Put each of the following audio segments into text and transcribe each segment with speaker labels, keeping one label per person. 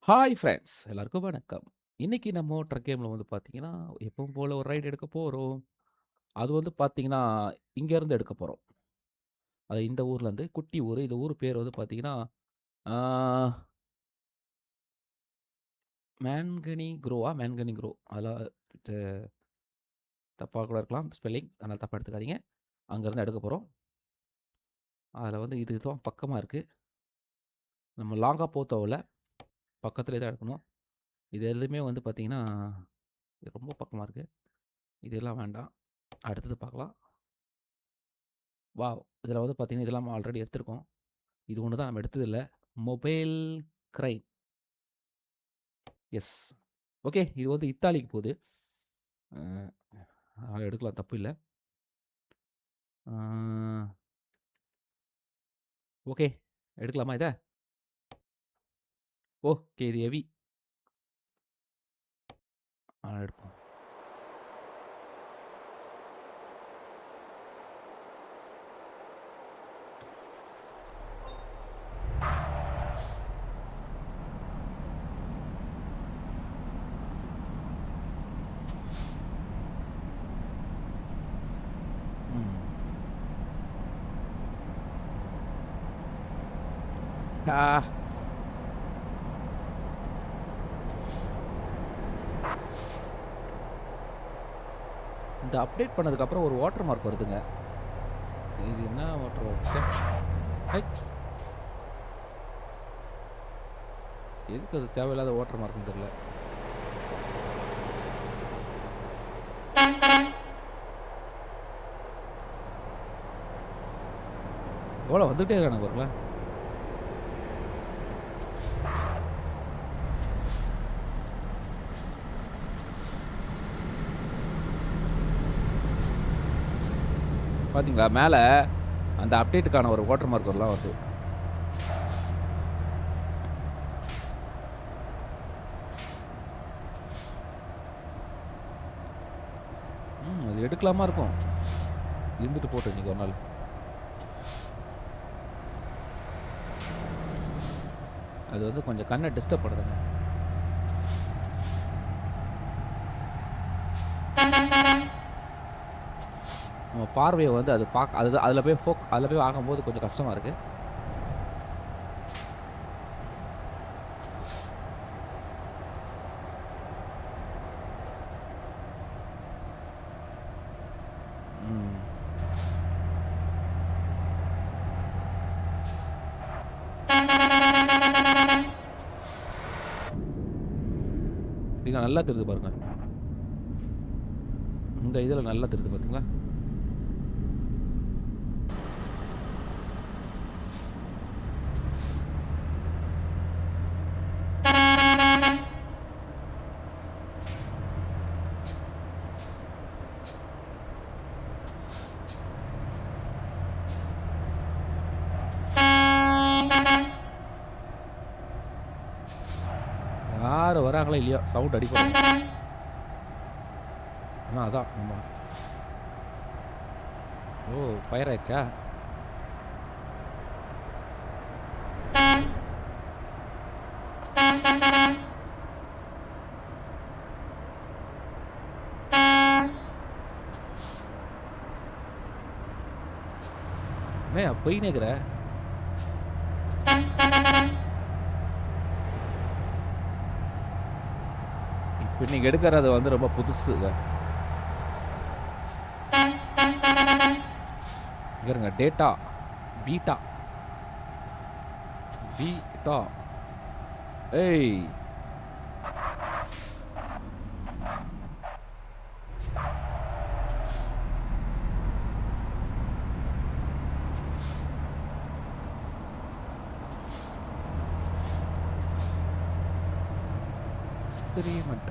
Speaker 1: Hi friends எல்லாருக்கும் வணக்கம். இன்னைக்கு நம்ம ட்ரக் கேம்ல வந்து பார்த்தீங்கன்னா, எப்பவும் போல ஒரு ரைடு எடுக்க போறோம். அது வந்து பார்த்தீங்கன்னா, இங்கேருந்து எடுக்க போறோம். அது இந்த ஊர்லேருந்து குட்டி ஊரு. இந்த ஊர் பேர் வந்து பார்த்தீங்கன்னா, ஆ மேன்கனி குரோ. அதெல்லாம் த தப்பா கூட இருக்கலாம் ஸ்பெல்லிங். அதனால தப்பா எடுத்துக்காதீங்க. அங்கேருந்து எடுக்க போறோம். அதில வந்து இதுதான் பக்கமா இருக்கு. நம்ம லாங்கா போ தேவல்ல. பக்கத்திலேயே தான் எடுக்கணும். இது எதுவுமே வந்து பார்த்தீங்கன்னா, ரொம்ப பக்கமா இருக்கு. இதெல்லாம் வேண்டாம். அடுத்தது பார்க்கலாம். வாவ்! இதில வந்து பார்த்தீங்கன்னா, இதெல்லாம் நம்ம ஆல்ரெடி எடுத்திருக்கோம். இது ஒண்ணு தான் நம்ம எடுத்ததில்ல. Mobile crane. எஸ். ஓகே. இது வந்து இத்தாலிக்கு போது. அ அதனால எடுக்கலாம் தப்பு இல்ல. ஆ ஓகே. எடுக்கலாமா இத? ஓகே. இது ஹெவி. எடுப்போம். ம். ஆ இந்த அப்டேட் பண்ணதுக்கப்புறம் ஒரு வாட்டர் மார்க் வருதுங்க. இது என்ன வாட்டர் மார்க்? ச்சே! ஹை! எதுக்கு அது தேவையில்லாத வாட்டர் மார்க்ன்னு தெரியல. எவ்வளோ வந்துகிட்டே இருக்கானுங்க பாருங்களேன். பார்த்தீங்களா? மேல அந்த அப்டேட்டுக்கான ஒரு வாட்டர் மார்க் வரலாம் வருது. அது எடுக்கலாமா இருக்கும். இருந்துட்டு போட்டும் இன்னைக்கு ஒரு நாள். அது வந்து கொஞ்சம் கண்ண டிஸ்டர்ப் பண்ணுதுங்க. நம்ம பார்வைய வந்து அது அதில போய் அதில போய் ஆகும்போது கொஞ்சம் கஷ்டமா இருக்கு. ம். இது நல்லா தெரியுது பாருங்க. இந்த இதில நல்லா தெரியுது பார்த்தீங்களா? யாரு வராங்களோ இல்லையோ சவுண்ட் அடிப்படும். ஆனா அதான் ஆமா. ஓ! ஃபயர் ஆயிடுச்சா? என்னய்யா போயின்னே இருக்கிற? இப்ப நீங்க எடுக்கறது வந்து ரொம்ப புதுசுங்க. இங்க இருங்க டேட்டா, பீட்டா, பீட்டா. ஏய்! எக்ஸ்பெரிமெண்ட்.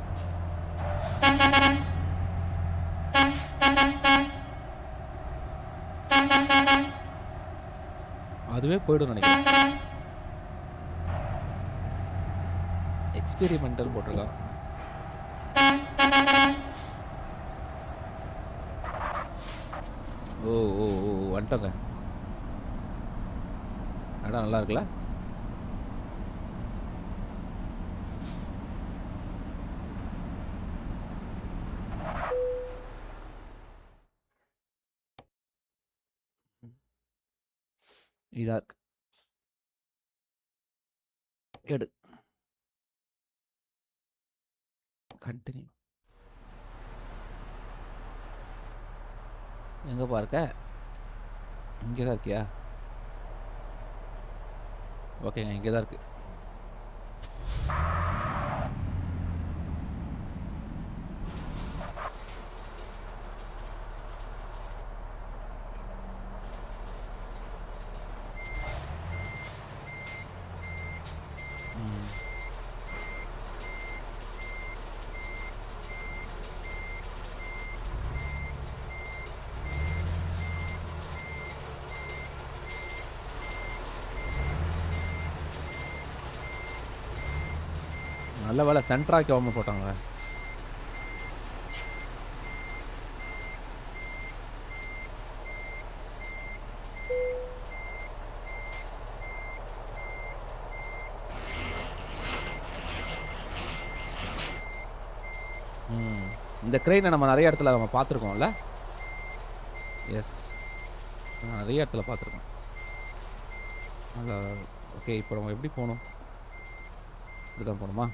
Speaker 1: அதுவே போயிடும்னு நெனைக்கிறேன். எக்ஸ்பெரிமெண்டல் போட்டுருக்கான். ஓ! ஓ! ஓ! வந்துட்டோங்க. இடம் நல்லா இருக்குல்ல? இதா இருக்கு. எடு. கண்டினியூ. எங்கப்பா இருக்க? இங்கே தான் இருக்கியா? ஓகேங்க, இங்கே தான் இருக்கு. நல்ல வேலை சென்டரா வைக்காம போட்டாங்க. இந்த கிரெயினை நம்ம நிறைய இடத்துல நம்ம பார்த்துருக்கோம்ல. எஸ், நிறைய இடத்துல பார்த்துருக்கோம். நல்லா. ஓகே, இப்போ நம்ம எப்படி போகணும்? இப்படி தான் போகணுமா?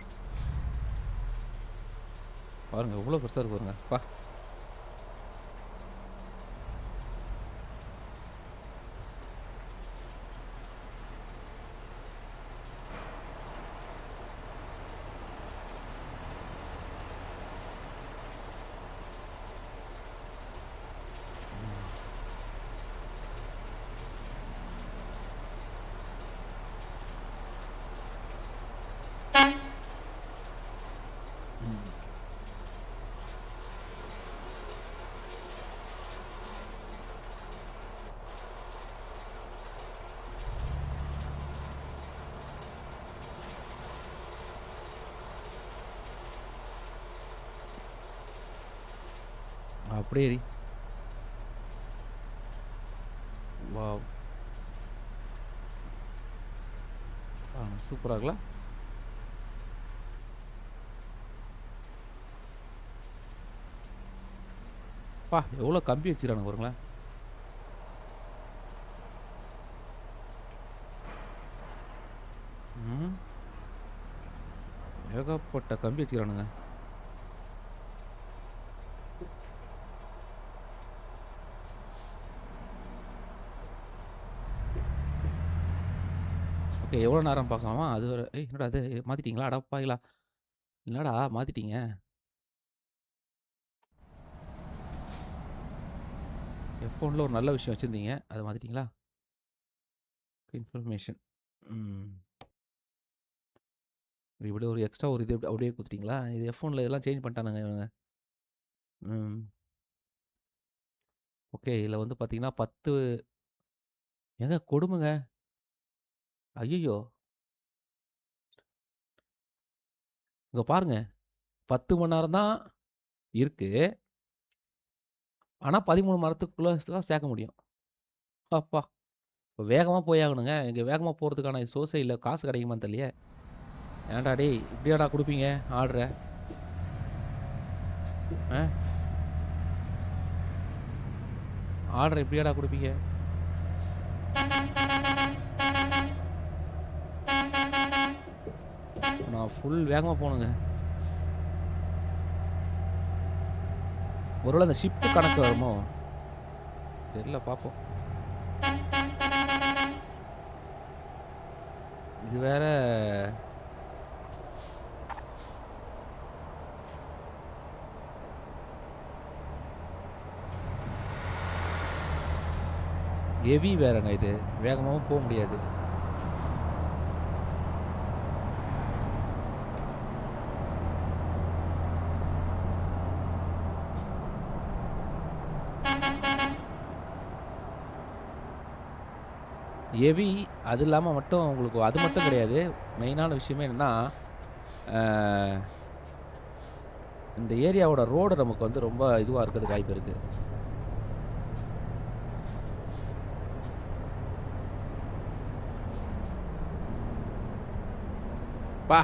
Speaker 1: பாருங்க எவ்வளோ பெருசாக இருக்கு பாருங்க. பா, அப்படியே ஏறி. வாவ், சூப்பராக இருக்குல்ல? பா, எவ்வளோ கம்பி வச்சுக்கிறானுங்க பாருங்களேன். ஏகப்பட்ட கம்பி வச்சுக்கிறானுங்க. ஓகே, எவ்வளோ நேரம் பார்க்கலாமா? அது ஒரு என்னடா அது மாற்றிட்டீங்களா? அடப்பாங்களா, என்னடா மாற்றிட்டீங்க? எஃப்1ல ஒரு நல்ல விஷயம் வச்சுருந்தீங்க, அதை மாற்றிட்டீங்களா? இன்ஃபர்மேஷன். இப்படி ஒரு எக்ஸ்ட்ரா ஒரு இது அப்படியே கொடுத்துட்டீங்களா? இது எஃப்1ல இதெல்லாம் சேஞ்ச் பண்ணிட்டானுங்க இவங்க. ஓகே, இதில் வந்து பார்த்தீங்கன்னா 10 ஏங்க கொடுமைங்க. ஐயோ, இங்கே பாருங்க, 10 மணி நேரம் தான் இருக்கு. ஆனால் 13 மணி நேரத்துக்குள்ளே தான் சேர்க்க முடியும். அப்பா, இப்போ வேகமாக போய் ஆகணுங்க. இங்கே வேகமாக போகிறதுக்கான சோர்ஸே இல்லை. காசு கிடைக்குமான்னு தெரியலையே. ஏன்டா டேய், இப்படியாடா கொடுப்பீங்க ஆர்டரை? ஆர்டர் எப்படியாடா கொடுப்பீங்க? நான் ஃபுல் வேகமாக போகணுங்க. ஒருவேளை அந்த ஷிஃப்ட் கணக்கு வருமோ தெரியல, பார்ப்போம். இது வேற ஹெவி வேறங்க, இது வேகமாகவும் போக முடியாது. ஹெவி, அது இல்லாமல் மட்டும் உங்களுக்கு அது மட்டும் கிடையாது. மெயினான விஷயமே என்னென்னா, இந்த ஏரியாவோட ரோடு நமக்கு வந்து ரொம்ப இதுவாக இருக்கிறதுக்கு வாய்ப்பு இருக்குது. பா,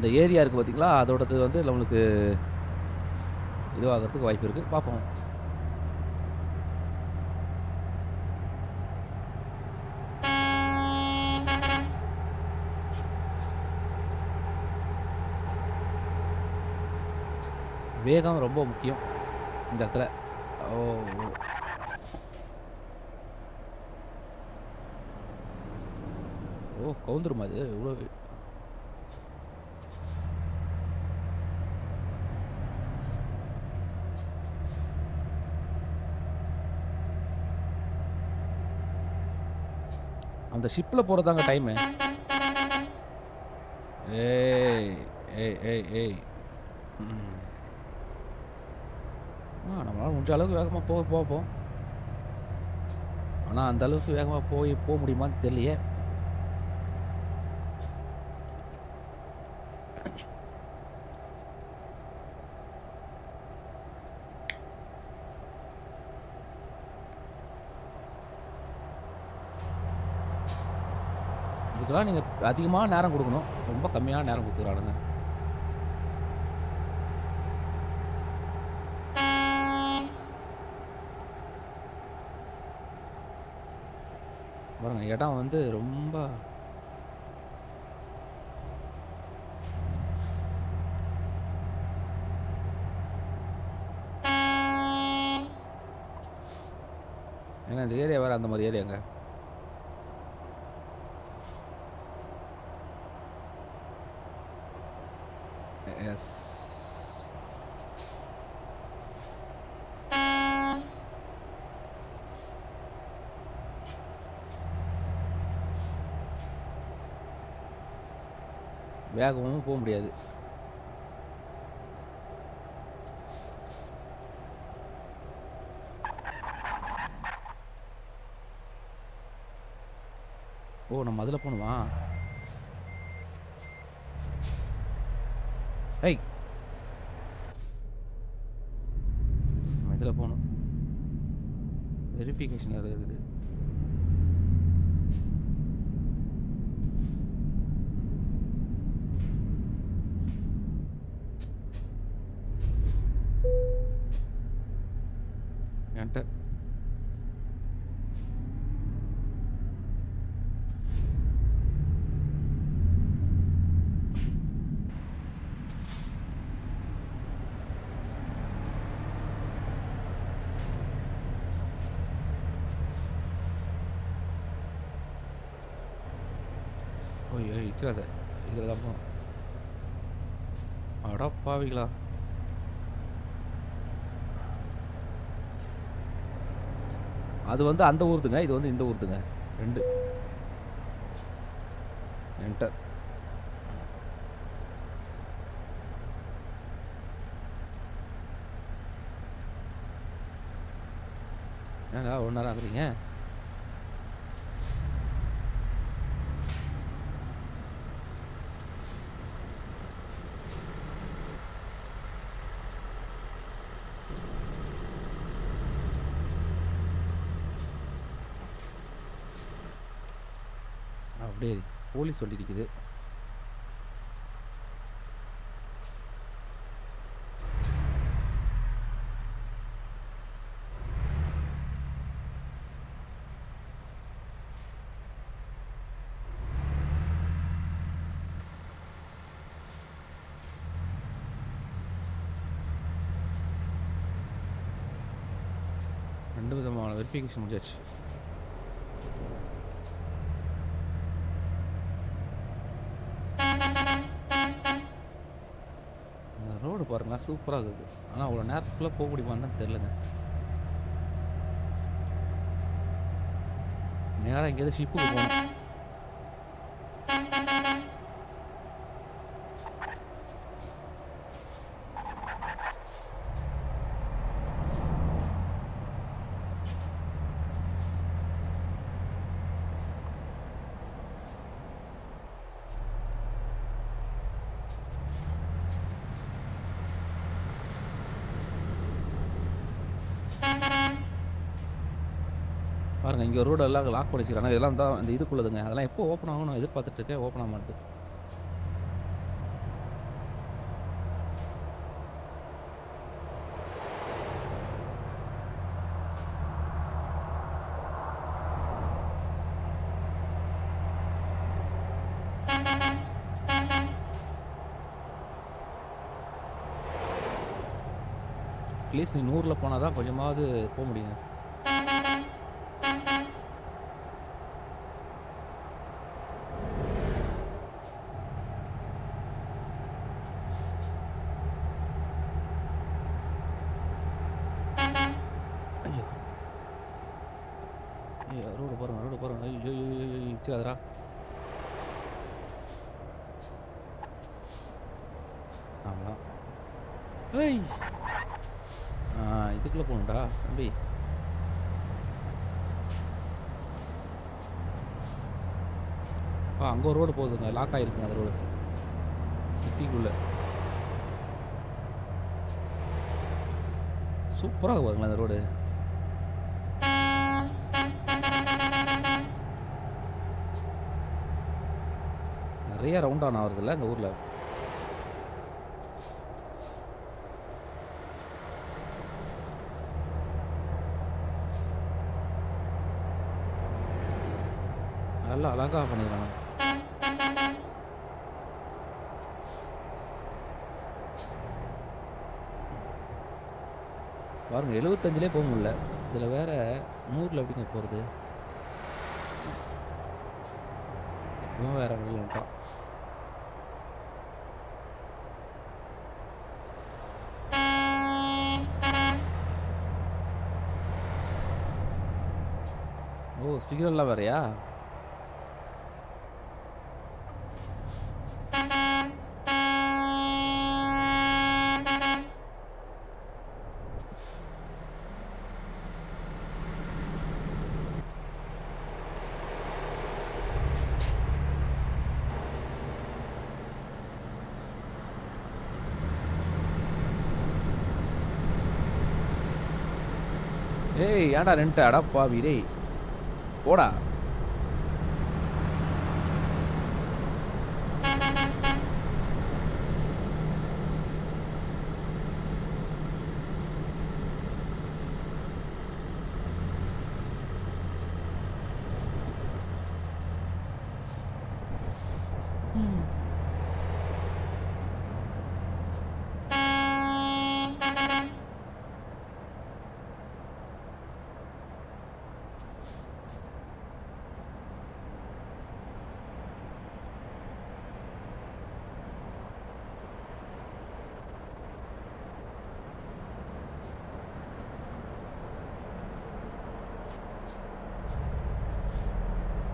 Speaker 1: அந்த ஏரியா இருக்குது பார்த்தீங்களா, அதோடது வந்து நம்மளுக்கு இதுவாகிறதுக்கு வாய்ப்பு இருக்குது. பார்ப்போம். வேகம் ரொம்ப முக்கியம் இந்த இடத்துல. ஓ! ஓ! கவுந்துருமா அது? இவ்வளோ அந்த ஷிப்பில் போகிறதாங்க டைமு. ஏய் ஏய் ஏய் ஏய் ம். நம்மளால முடிஞ்ச அளவுக்கு வேகமாக போவோம். ஆனால் அந்த அளவுக்கு வேகமாக போக முடியுமான்னு தெரியலையே. இதுக்கெல்லாம் நீங்கள் அதிகமாக நேரம் கொடுக்கணும். ரொம்ப கம்மியான நேரம் கொடுத்துக்கிறானுங்க. பாருங்க இடம் வந்து ரொம்ப ஏன்னா இந்த ஏரியா வேறு அந்த மாதிரி ஏரியாங்க. எஸ். வேகமும் போக முடியாது. ஓ! நம்ம அதில் போகணுமா? ஏய்! நம்ம இதில் போகணும். வெரிஃபிகேஷன் அது இருக்குது. என்டர். ஓய்யோ இச்சிடாத. இதில் தான் போகணும். அடப்பாவிங்களா! அது வந்து அந்த ஊருதுங்க, இது வந்து இந்த ஊருதுங்க. 2 என்டர். ஏங்க 1 நேரம் ஆகுறீங்க? அப்படியே போலீஸ் வண்டி நிற்குது. ரெண்டு விதமான வெரிஃபிகேஷன் முடிஞ்சாச்சு. இந்த ரோடு பாருங்களா சூப்பராக இருக்குது. ஆனால் அவ்வளோ நேரத்துக்குள்ளே போக முடியுமான்னு தான் தெரிலங்க. நேராக எங்கேயாவது ஷிப்புக்கு போகணும். பாருங்கள் இங்கே ரோடு எல்லாம் லாக் பண்ணி வச்சுக்கிறாங்க. இதெல்லாம் தான் இந்த இதுக்குள்ளதுங்க. அதெல்லாம் எப்போ ஓப்பன் ஆகும் நான் எதிர்பார்த்துட்ருக்கேன். ஓப்பன் ஆக மாட்டேது. அட்லீஸ்ட் நீ 100ல போனா தான் கொஞ்சமாவது முடியுங்க. ஐயோ! ஐயோ! ரோடு பாருங்க. ஐய்யய்யய்யய்யோ! இடிச்சிராதடா. அவ்வளோதான். ஏய்! இதுக்குள்ள போகணும்டா தம்பி. அங்க ஒரு ரோடு போகுதுங்க. லாக் ஆயிருக்குங்க அந்த ரோடு. சிட்டிக்குள்ள. சூப்பரா இருக்கு பாருங்களேன் அந்த ரோடு. நிறைய ரவுண்ட் ஆன் ஆகுறதில்ல இந்த ஊர்ல. நல்லா அழகா பண்ணிருக்காங்க. பாருங்க 75லே போக முடியல. இதுல வேற 100ல எப்படிங்க போறது? இவன் வேற வழியில வந்துட்டான். ஓ! சிக்னல்லாம் வேறயா? ஏய் ஏன்டா நின்னுட்ட? அட பாவி டேய். போடா.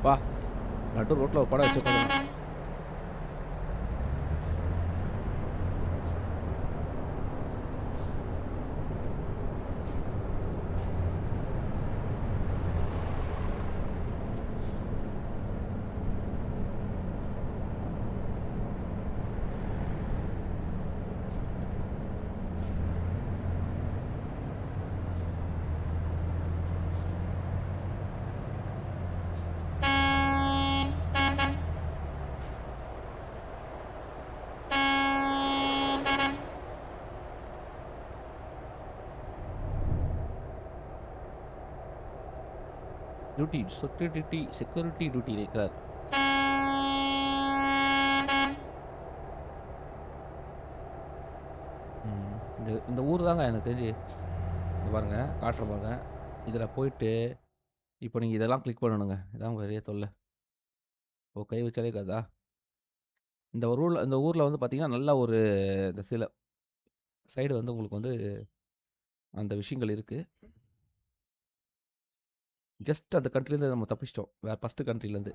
Speaker 1: வா. நடு ரோட்ல ஒரு கொடை வச்சு உட்காந்துருக்கான். செக்யூரிட்டி டியூட்டி இருக்கிறார். இந்த இந்த ஊர் தாங்க எனக்கு தெரிஞ்சு. இந்த பாருங்க காட்டுறேன் பாருங்க. இதில் போயிட்டு இப்போ நீங்கள் இதெல்லாம் கிளிக் பண்ணணுங்க. இதான் பெரிய தொல்லை. ஓ கை வச்சாலே கதா. இந்த ஊரில் வந்து பார்த்தீங்கன்னா நல்ல ஒரு இந்த சில சைடு வந்து உங்களுக்கு வந்து அந்த விஷயங்கள் இருக்குது. ஜஸ்ட் அந்த கண்ட்ரிலேருந்து நம்ம தப்பிச்சிட்டோம். வேறு ஃபஸ்ட்டு கண்ட்ரிலேருந்து.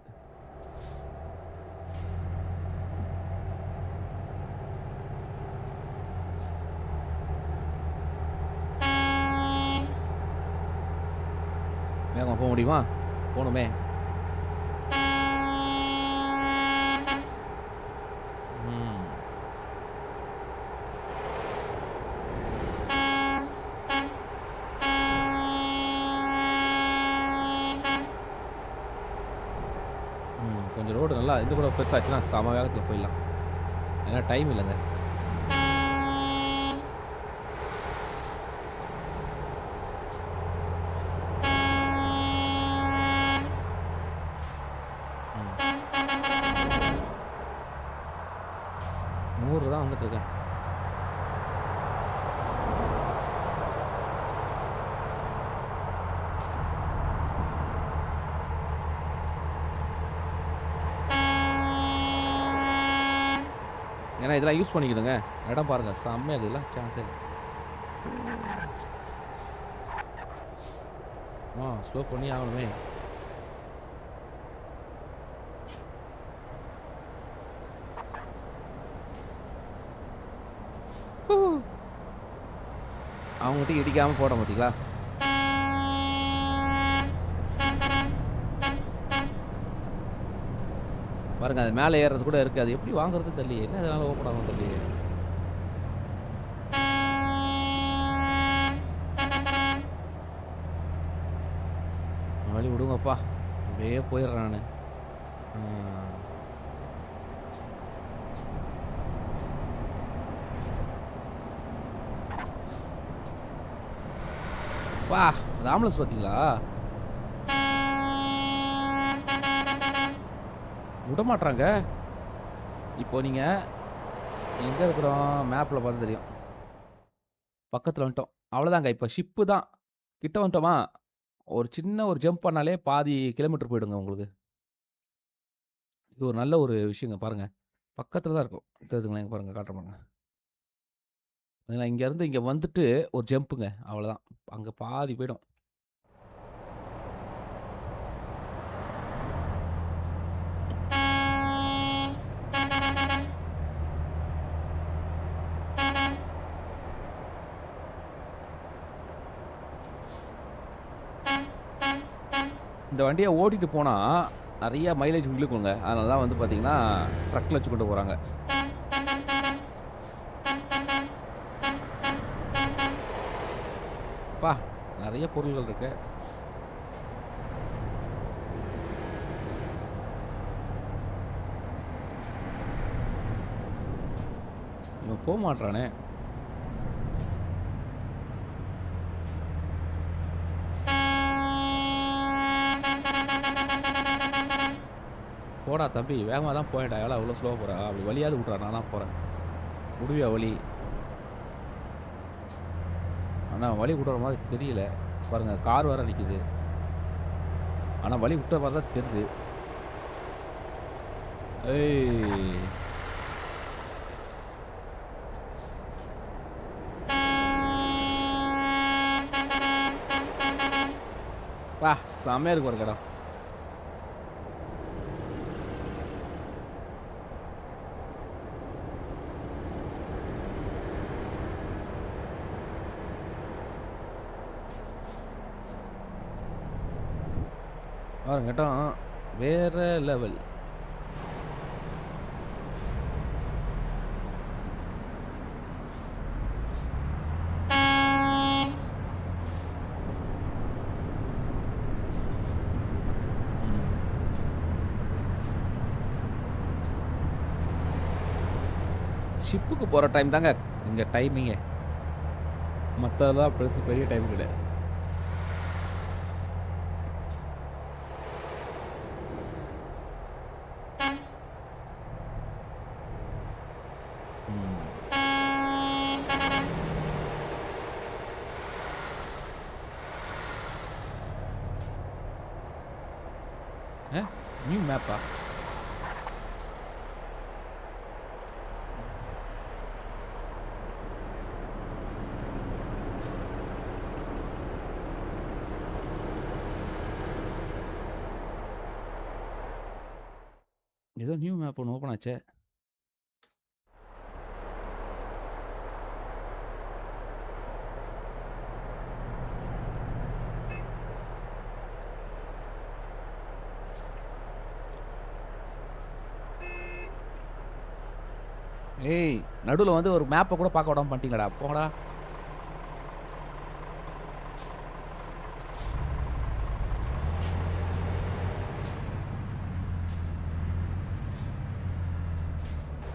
Speaker 1: வேகமாக போக முடியுமா? போகணுமே. கொஞ்சம் ரோடு நல்லா இது கூட பெருசாச்சுன்னா செம வேகத்தில் போயிடலாம். ஏன்னா டைம் இல்லைங்க. தான் வந்துட்டு இருக்கேன். ஏன்னா இதெல்லாம் யூஸ் பண்ணிக்கணுங்க. இடம் பாருங்க செம்மையா இருக்குதுல்ல, சான்ஸே இல்ல. ஸ்லோ பண்ணி ஆகணுமே. அவங்ககிட்ட இடிக்காம போட பார்த்தீங்களா? பாருங்க அது மேலே ஏறுறது கூட இருக்கு. அது எப்படி வாங்குறது தெரியலையே. என்ன இதனால ஓப்பன் ஆகும் தெரியலையே. வழி விடுங்கப்பா. அப்படியே போயிடுறேன் நானு. ஆ. வா! அது ஆம்புலன்ஸ் பார்த்தீங்களா? விடமாட்றாங்க. இப்போ நீங்க எங்க இருக்கிறோம்? மேப்ல பார்த்தா தெரியும். பக்கத்துல வந்துட்டோம். அவ்வளோதாங்க. இப்ப ஷிப்பு தான். கிட்ட வந்துட்டோமா? ஒரு சின்ன ஒரு ஜம்ப் பண்ணாலே பாதி கிலோமீட்டர் போயிடுங்க உங்களுக்கு. இது ஒரு நல்ல ஒரு விஷயங்க பாருங்க. பக்கத்துல தான் இருக்கும். தெரியுதுங்களா? இங்க பாருங்க காட்டுறேன் பாருங்க. நான் இங்கேருந்து இங்க வந்துட்டு ஒரு ஜம்ப்புங்க. அவ்வளோதான். அங்க பாதி போயிடும். இந்த வண்டிய ஓட்டிட்டு போனா, நெறைய மைலேஜ் இழுக்குங்க. அதனால தான் வந்து பார்த்தீங்கன்னா, ட்ரக்ல வச்சு கொண்டு போறாங்க. அப்பா! நெறைய பொருள்கள் இருக்கு. இவன் மாட்றானே! போடா தம்பி! வேகமா தான் போயேன்டா. ஏன்டா இவ்ளோ ஸ்லோவா போற? அப்படி வழியாவது விட்றா நானா போறேன். விடுவியா வழி? ஆனா வழி விடுற மாரி தெரியல. பாருங்க கார் வேற நிக்குது. ஆனா வழி விட்ட மாரி தான் தெரிது. ஏய்! அப்பா! செம்மையா இருக்கு பாருங்க இடம். பாருங்க இடம் வேற லெவல். ம். ஷிப்புக்கு போற டைம் தாங்க இங்க டைமிங்கே. மத்ததெல்லாம் பெரிய டைம் கிடையாது. ம். அ நியூ மேப்பா? ஏதோ நியூ மேப் ஒண்ணு ஓப்பன் ஆச்சே! ஏய்! நடுவுல வந்து ஒரு மேப்ப கூட பார்க்க விடாம பண்ணிட்டீங்கடா. போங்கடா.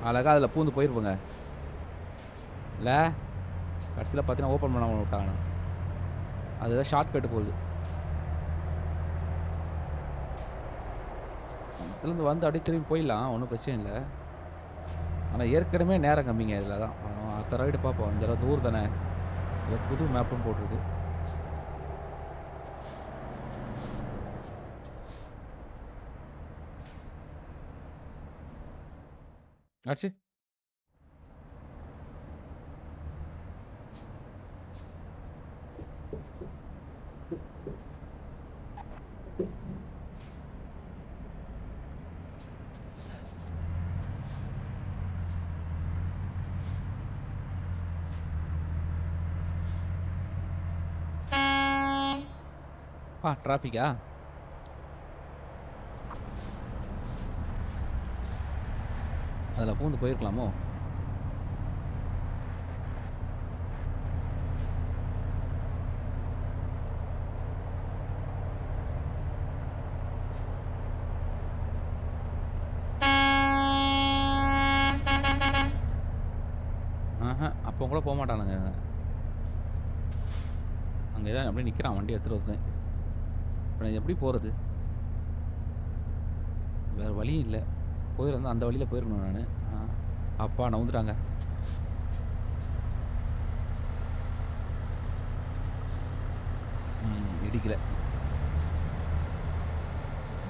Speaker 1: அழகா அதில பூந்து போயிருப்போங்க. இல்ல? கடைசில பார்த்தீங்கன்னா, ஓப்பன் பண்ணாம விட்டாங்க. அது ஏதோ ஷார்ட்கட் போகுது. இதுலேருந்து வந்து அப்படியே திரும்பி போயிடலாம். ஒண்ணும் பிரச்சனை இல்ல. ஆனா ஏற்கனவே நேரம் கம்மிங்க இதில தான். அடுத்த ரைடு பார்ப்போம். இந்த தடவ தூர் தானே. ஏதோ புது மேப்புன்னு போட்டிருக்கு. அடச்சீ! டிராஃபிக்கா? அதில் பூந்து போயிருக்கலாமோ? அப்போ கூட போக மாட்டானுங்க. அங்கே தான் அப்படியே நிற்கிறான் வண்டி எடுத்துகிட்டு வந்து. இப்போ நான் எப்படி போகிறது? வேறு வழியும் இல்லை. போயிருந்தா அந்த வழியில் போயிருக்கணும் நான். அப்பா நவுந்துட்டாங்க. இடிக்கல.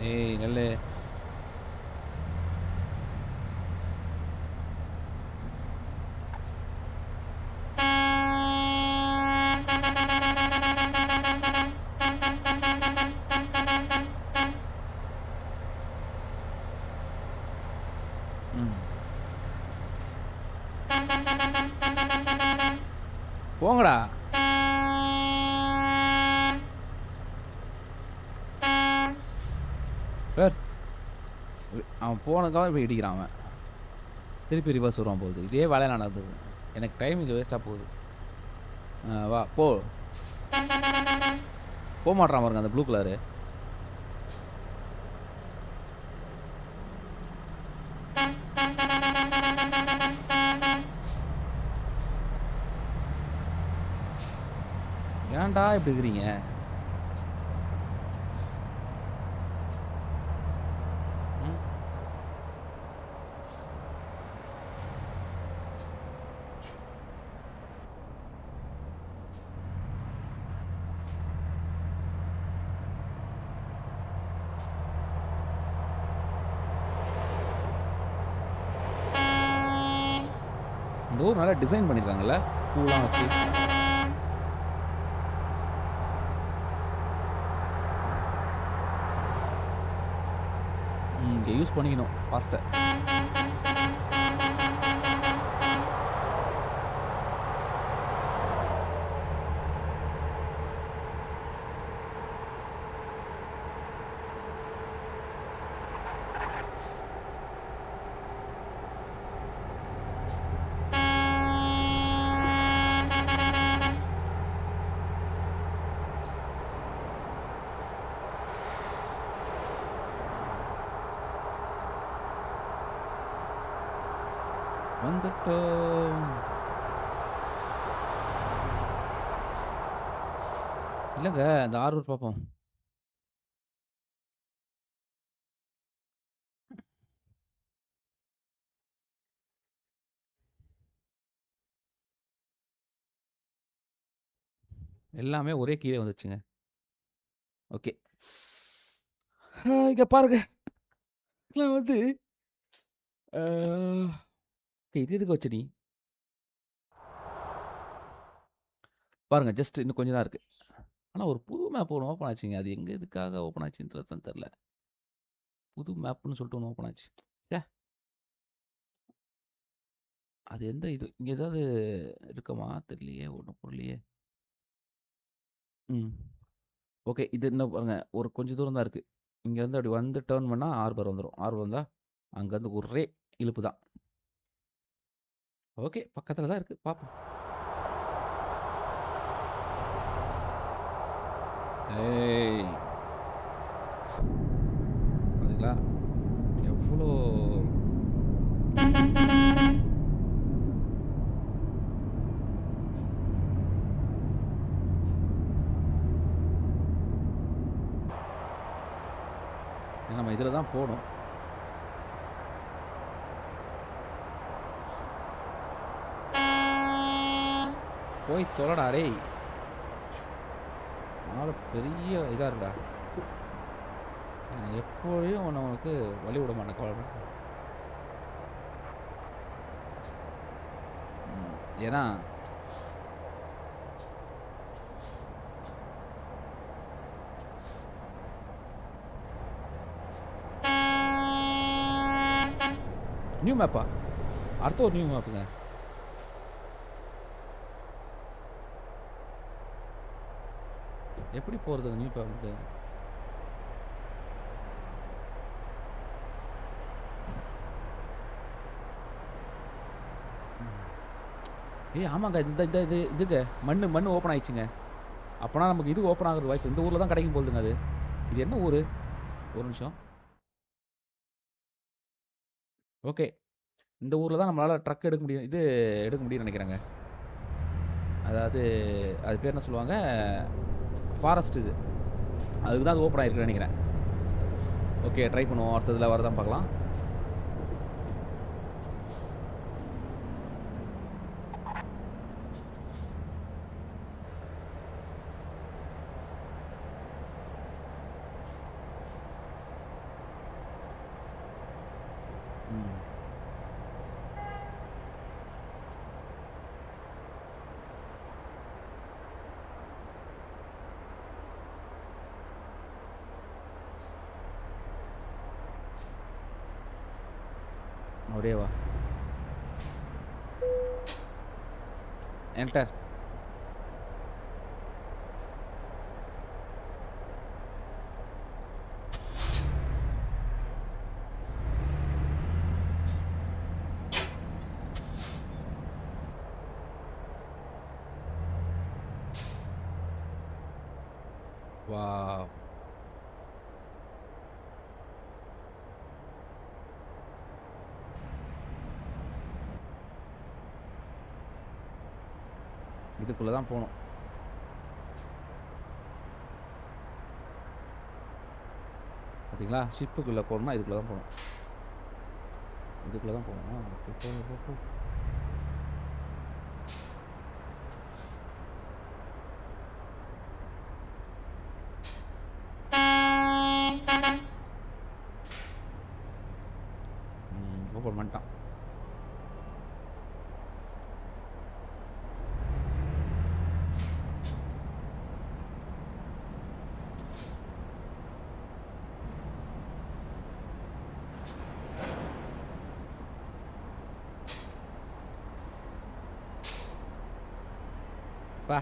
Speaker 1: ஏய் நெல்லு. போங்கடா. சார் அவன் போனதுக்காக இப்போ இடிக்கிறான். அவன் திருப்பி ரிவர்ஸ் வருவான் போகுது. இதே வேலையில் நடந்தது. எனக்கு டைம் இங்கே வேஸ்ட்டாக போகுது. வா போக மாட்டான் பாருங்க அந்த ப்ளூ கலரு. ஏன்டா இப்படி இருக்கிறீங்க? இந்த ஊர் நல்லா டிசைன் பண்ணியிருக்காங்கல்ல, பூலாம் வச்சு. இங்கே யூஸ் பண்ணிக்கணும் ஃபாஸ்ட்டாக. வந்துட்டோம். இல்லைங்க அந்த ஆரூர் பார்ப்போம். எல்லாமே ஒரே கீழே வந்துச்சுங்க. ஓகே இங்கே பாருங்க. நான் வந்து இது எதுக்கு வச்ச நீ பாருங்க. ஜஸ்ட் இன்னும் கொஞ்சம் தான் இருக்குது. ஆனால் ஒரு புது மேப் ஒன்று ஓப்பன் ஆச்சுங்க. அது எங்கே எதுக்காக ஓப்பன் ஆச்சுன்றது தான் தெரில. புது மேப்னு சொல்லிட்டு ஒன்று ஓப்பன் ஆச்சு. அது எந்த இது இங்கே ஏதாவது இருக்குமா தெரியலையே, ஒன்றும் புரியலையே. ஓகே இது என்ன பாருங்க, ஒரு கொஞ்சம் தூரம் தான் இருக்குது. இங்கேருந்து அப்படி வந்து டேர்ன் பண்ணால் ஆர்பர் வந்துடும். ஆர்பர் வந்தால் அங்கேருந்து ஒரே இழுப்பு தான். ஓகே பக்கத்தில் தான் இருக்குது, பார்ப்போம். ஏய் பார்த்தீங்களா எவ்வளோ நம்ம இதில் தான் போகணும். போய் தொலைடா டேய். ஆள் பெரிய இதாக இருக்குடா. நான் எப்போயும் உனக்கு வழி விட மாட்டேன், கவலை. ஏன்னா நியூ மேப்பா, அடுத்த ஒரு நியூ மேப்புங்க. எப்படி போகிறது நியூ பேமெண்ட்டு? ஆமாங்க. இந்த இந்த இது இதுங்க மண்ணு ஓப்பன் ஆயிடுச்சுங்க. அப்போனா நமக்கு இது ஓப்பன் ஆகுறது வாய்ப்பு இந்த ஊரில் தான் கிடைக்கும் போகுதுங்க அது. இது என்ன ஊர்? ஒரு நிமிஷம். ஓகே. இந்த ஊரில் தான் நம்மளால் ட்ரக் எடுக்க முடியும். இது எடுக்க முடியும்னு நினைக்கிறேங்க. அதாவது அது பேர் என்ன சொல்லுவாங்க? ஃபாரஸ்ட் இது. அதுக்கு தான் அது ஓப்பன் ஆகிருக்குன்னு நினைக்கிறேன். ஓகே, ட்ரை பண்ணுவோம். அடுத்ததில் வரதான் பார்க்கலாம். அப்படியே வா. என்டர். வாவ்! இதுக்குள்ள தான் போகணும். பார்த்தீங்களா? ஷிப்புக்குள்ளே போகணும்னா இதுக்குள்ள தான் போகணும். இதுக்குள்ள தான் போகணும். ஓகே, போ. ஓப்பன் பண்ணிட்டான். பா,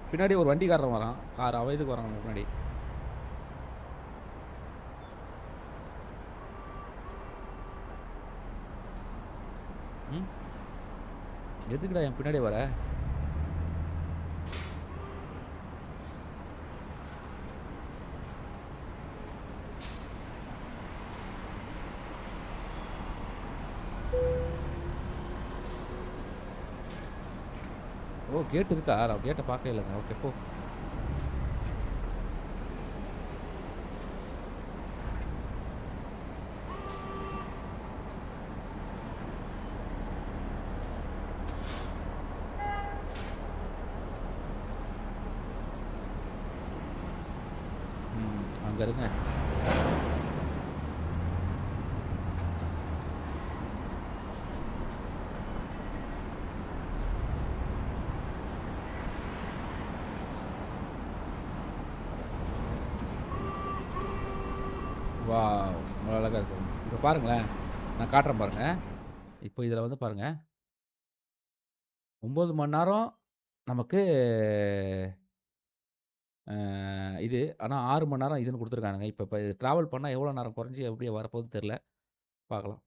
Speaker 1: பின்னாடி ஒரு வண்டிக்காரன் வரான். அவன் இதுக்கு வரான் முன்னாடி. எதுக்குடா என் பின்னாடி வர? ஓ, கேட் இருக்கா? நான் கேட்டை பார்க்கவே இல்லைங்க. ஓகே, போ. அங்கே இருங்க. வா, அவ்வளோ அழகாக இருக்கும். இப்போ பாருங்களேன், நான் காட்டுறேன் பாருங்கள். இப்போ இதில் வந்து பாருங்கள், 9 மணி நேரம் நமக்கு இது. ஆனால் 6 மணி நேரம் இதுன்னு கொடுத்துருக்கானுங்க. இப்போ இது ட்ராவல் பண்ணால் எவ்வளோ நேரம் குறைஞ்சி எப்படி வரப்போகுதுன்னு தெரில. பார்க்கலாம்.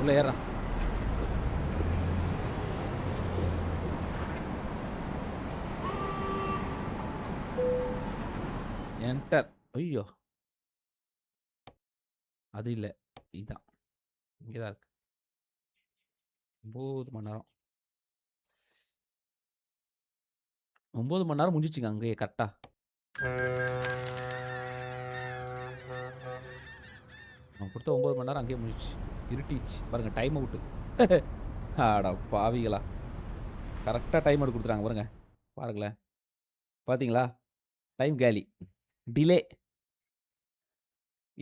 Speaker 1: உள்ளே ஏறான். என்டர். ஐயோ, அது இல்லை, இதுதான். இங்கே தான் இருக்கு. 9 மணி நேரம். 9 மணி நேரம் முடிஞ்சிச்சுங்க அங்கேயே கரெக்டாக. அவன் கொடுத்த 9 மணி நேரம் அங்கேயே முடிஞ்சிச்சு. இருட்டிச்சு பாருங்கள், டைம் அவுட்டு. ஆடா பாவிகளா, கரெக்டாக டைம் அவுட் கொடுத்துட்டாங்க பாருங்க. பாருங்களேன், பார்த்தீங்களா? டைம் கேலி, டிலே.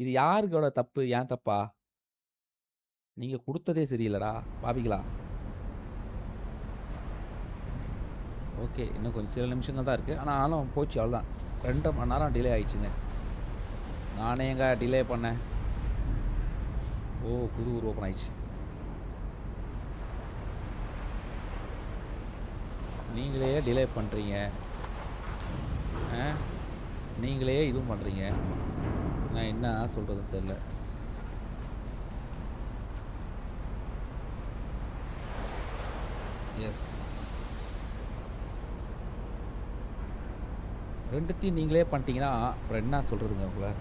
Speaker 1: இது யாருக்கோட தப்பு? ஏன் தப்பா? நீங்கள் கொடுத்ததே சரியில்லடா பாவிகளா. ஓகே, இன்னும் கொஞ்சம் சில நிமிஷங்கள் தான் இருக்குது. ஆனாலும் போச்சு, அவ்வளோதான். 2 மணி நேரம் டிலே ஆயிடுச்சுங்க. நானே எங்க டிலே பண்ணேன். ஓ, புது ஊர் ஓப்பன் ஆயிடுச்சு. நீங்களே டிலே பண்ணுறீங்க. நீங்களே இதுவும் பண்ணுறீங்க. நான் என்ன சொல்கிறதுன்னு தெரில. எஸ், ரெண்டுத்தையும் நீங்களே பண்ணிட்டீங்கன்னா அப்புறம் என்ன சொல்கிறதுங்க உங்களை?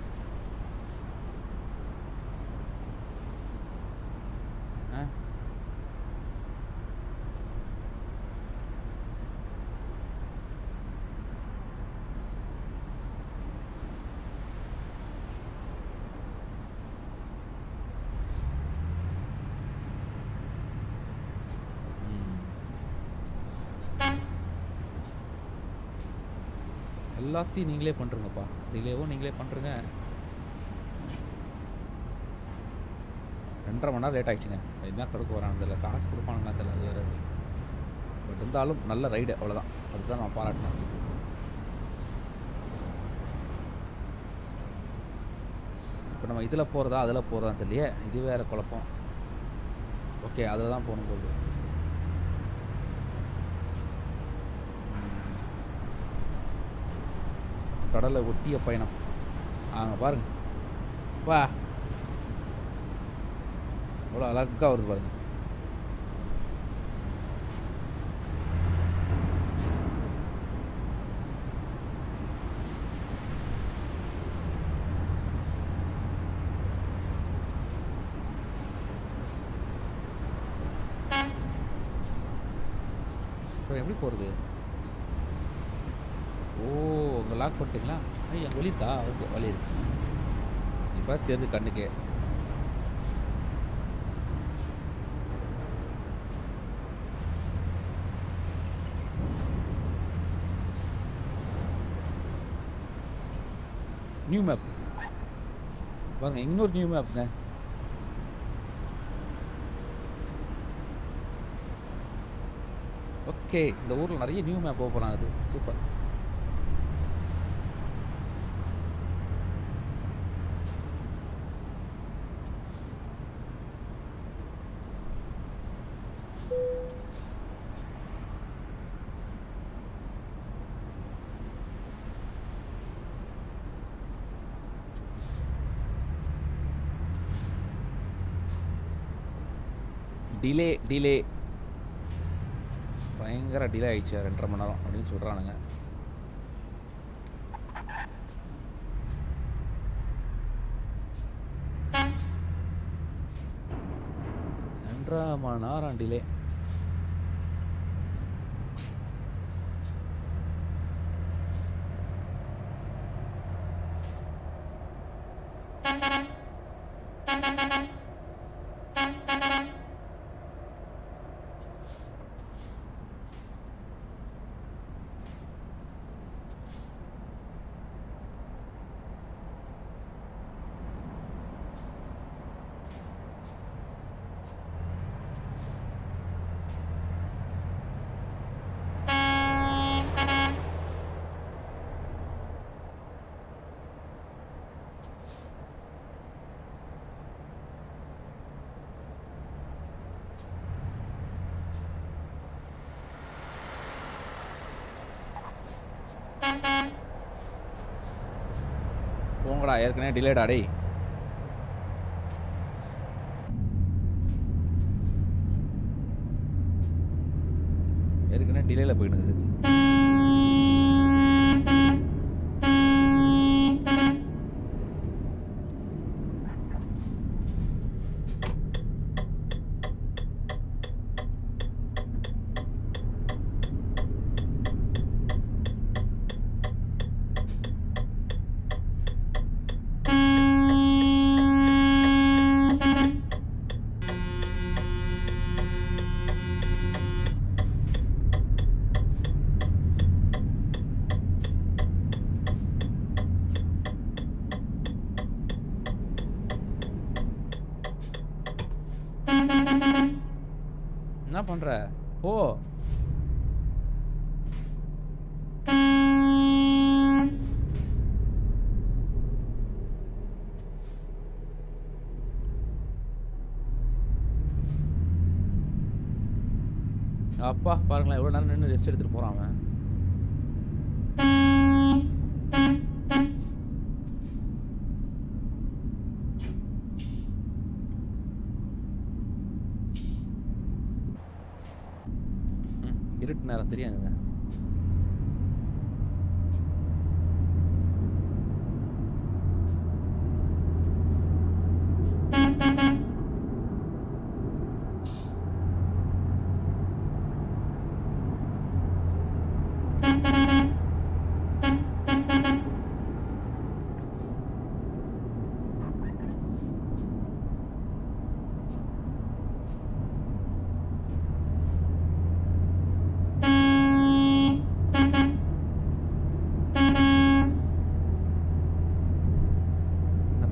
Speaker 1: எல்லாத்தையும் நீங்களே பண்ணுறங்கப்பா. டிலேவும் நீங்களே பண்ணுறங்க. 2.5 மணி நேரம் லேட் ஆகிடுச்சுங்க. என்ன கொடுக்க வரானு தெரியல, காசு கொடுப்பானுங்களா தெரியல, அது வேறு. பட் இருந்தாலும் நல்ல ரைடு, அவ்வளோதான். அதுதான் நான் பாராட்டினேன். இப்போ நம்ம இதில் போகிறதா அதில் போகிறதான்னு தெரியலையே, இது வேறு குழப்பம். ஓகே, அதில் தான் போகணும் போகுது. கடலை ஒட்டிய பயணம். பாருங்க வா, அவ்வளோ அழகாக வருது பாருங்க. அப்புறம் எப்படி போகிறது? ஓ, உங்க லாக் பண்ணிட்டீங்களா? அங்கே வழி இருக்கா? ஓகே, வழி இருக்கு. இப்போ தெரியுது கண்ணுக்கே. நியூ மேப் பாருங்க, இன்னொரு நியூ மேப்புங்க. ஓகே, இந்த ஊரில் நிறைய நியூ மேப் ஓப்பன் ஆகுது. சூப்பர். டிலே பயங்கர டிலே ஆயிடுச்சு. 2.5 மணி நேரம் அப்படின்னு சொல்கிறானுங்க. மணி நேரம் டிலே. போங்கடா, ஏற்கனவே டிலேடா டேய். ஏற்கனவே டிலேல போயிடுது. என்ன பண்ற? போ. அப்பா பாருங்களேன் எவ்வளோ நேரம் நின்று ரெஸ்ட் எடுத்துகிட்டு போகிறான் அவன். இருட்டு நேரம் தெரியாதுங்க.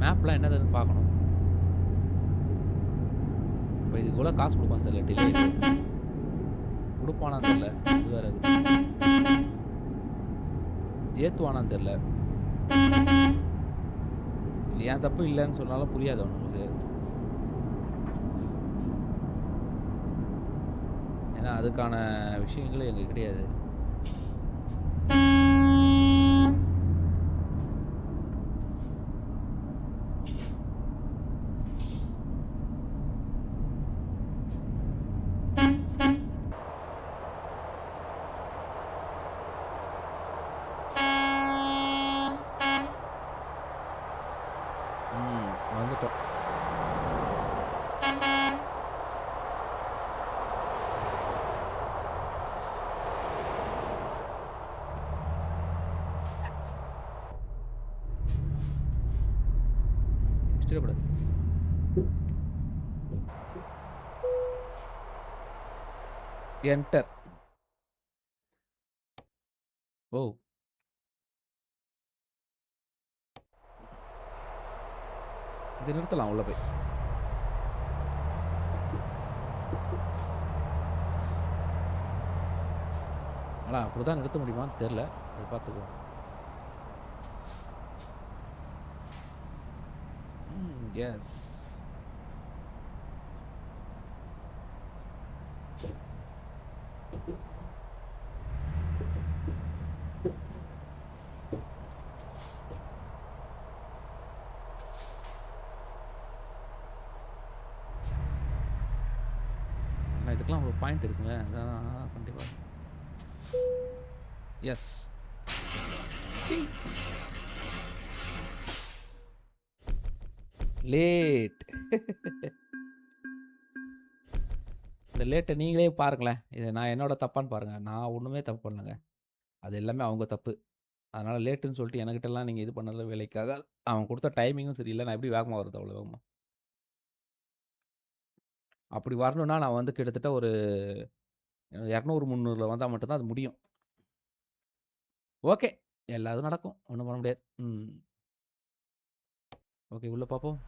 Speaker 1: மேப்லாம் என்னதுன்னு பார்க்கணும். இப்போ இதுக்கு எவ்வளோ காசு கொடுப்பான்னு தெரியல. டிலே கொடுப்பானான்னு தெரியல. இது வேற இருக்குது. ஏற்றுவானான்னு தெரியல. இது ஏன் தப்பு இல்லைன்னு சொன்னாலும் புரியாது அவனுங்களுக்கு. ஏன்னா அதுக்கான விஷயங்களும் எங்களுக்கு கிடையாது. வந்துட்டோம். இஷ்டப்படாது. என்டர். ஓ இது நிறுத்தலாம் உள்ள போய். ஆனால் அப்படி தான் நிறுத்த முடியுமான்னு தெரில. அது பார்த்துக்குவோம். எஸ் ஆனால் இதுக்கெல்லாம் ஒரு பாயிண்ட் இருக்குங்க. அதான் கண்டிப்பாக. Yes late. இந்த லேட்டை நீங்களே பாருங்களேன். இது நான் என்னோட தப்பான்னு பாருங்கள். நான் ஒன்றுமே தப்பு பண்ணலங்க. அது எல்லாமே அவங்க தப்பு. அதனால் லேட்டுன்னு சொல்லிட்டு எனக்கிட்டலாம் நீங்கள் இது பண்ணல வேலைக்காக. அவன் கொடுத்த டைமிங்கும் சரியில்லை. நான் எப்படி வேகமாக வருது அவ்வளோ வேகமாக? அப்படி வரணும்னா நான் வந்து கிட்டத்தட்ட ஒரு 200, 300ல் வந்தால் மட்டும்தான் அது முடியும். ஓகே எல்லாரும் நடக்கும். ஒன்றும் பண்ண முடியாது. ஓகே உள்ளே பார்ப்போம்.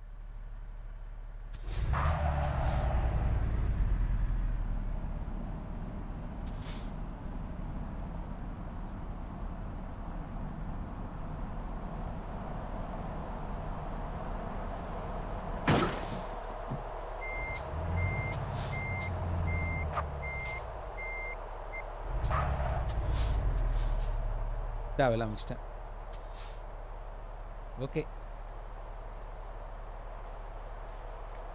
Speaker 1: தேவையில்லாம் வச்சிட்டேன். ஓகே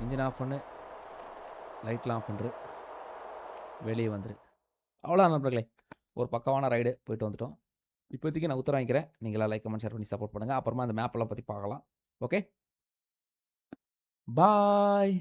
Speaker 1: இன்ஜின் ஆஃப் பண்ணு, லைட்லாம் ஆஃப் பண்ணுறு, வெளியே வந்துரு. அவ்வளோ நண்பர்களே, ஒரு பக்கமான ரைடு போயிட்டு வந்துட்டோம். இப்போதைக்கு நான் உத்தரம் வாங்கிக்கிறேன். நீங்களாம் லைக் கமெண்ட் ஷேர் பண்ணி சப்போர்ட் பண்ணுங்கள். அப்புறமா அந்த மேப்பெல்லாம் பற்றி பார்க்கலாம். Okay bye.